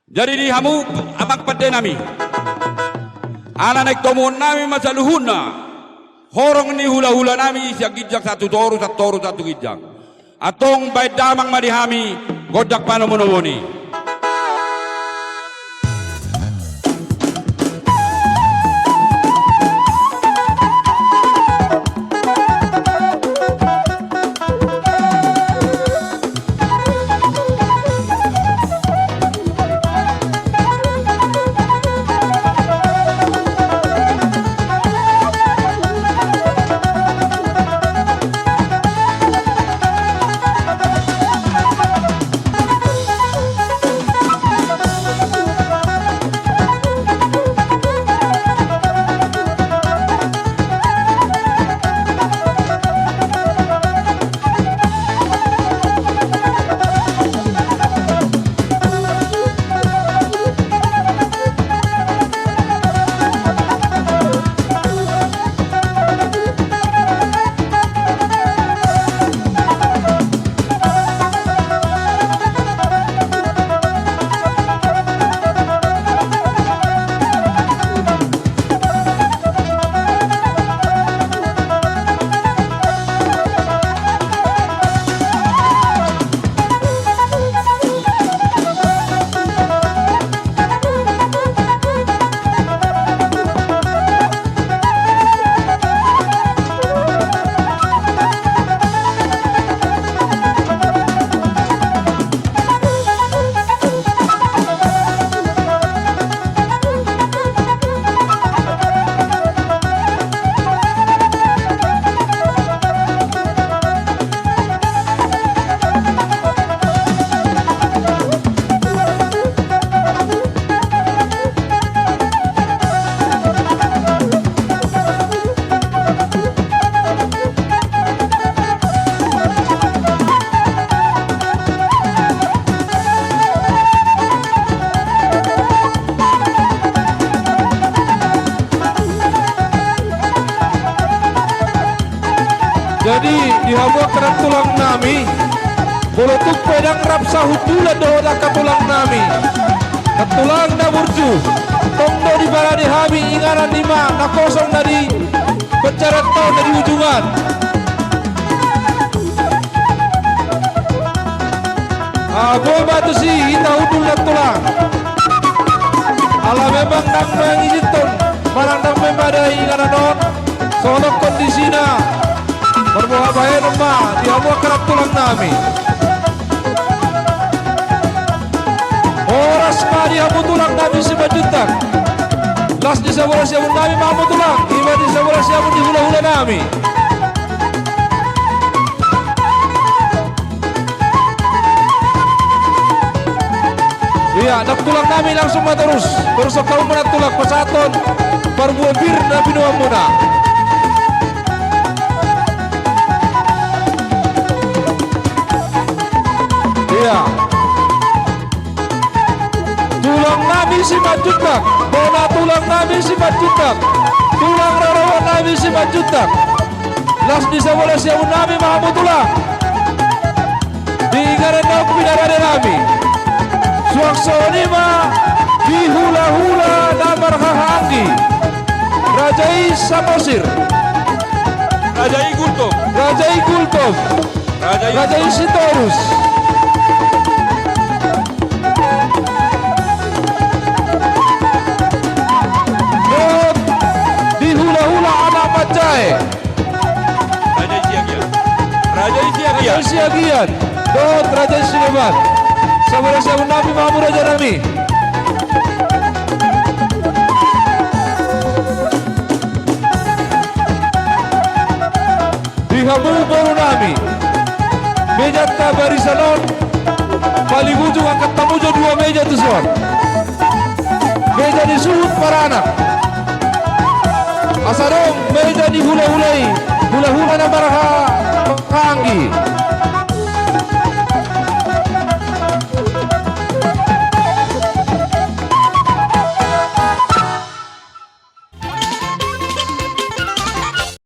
Jadi di hamu abang pada nami. Anak naik tomun nami masaluhuna. Horong ni hula-hula nami siya gijak satu toru gijak. Atong baik damang madihami godak panomonomoni. Jadi dihawa kerap tulang nami bulutuk pedang rap sahutula dohoda katulang nami katulang na burju tongdo di bala di hami ingaran lima na kosong dari pecarat tau dari ujungan boy batu si kita udul na tulang ala memang nang mengiziton marang nang memadai ingaran non sonok kondisina berbuah baik rumah dihawa kerap tulang nami Horas ma dihamu tulang nami sebajutak las di sebelah siamun nami mamu tulang iba di sebelah siamun di hula-hula nami iya nak tulang nami langsung terus kau menat tulang pasaton berbuah bir nabi nuam muna iya tulang nami si majutak bona tulang nami si majutak tulang rarawan nami si majutak las di sebelah siamun nami mahamu tulang di ngarenau pinarade nami suaksonima di hula-hula namar hahangi Rajai Samosir Rajai Gultov, Rajai Gultov Rajai Sitorus di hula-hula anak Macai Rajai Siagian Dot Rajai Sileban Saudara Syahun Nabi Mahmud Raja Nami di Hamu Baru Nami meja tabari salon paling ujung angkat tamujo dua meja tu soal meja di suhut para anak asarong meja di hula-hulai hula-hula na baraha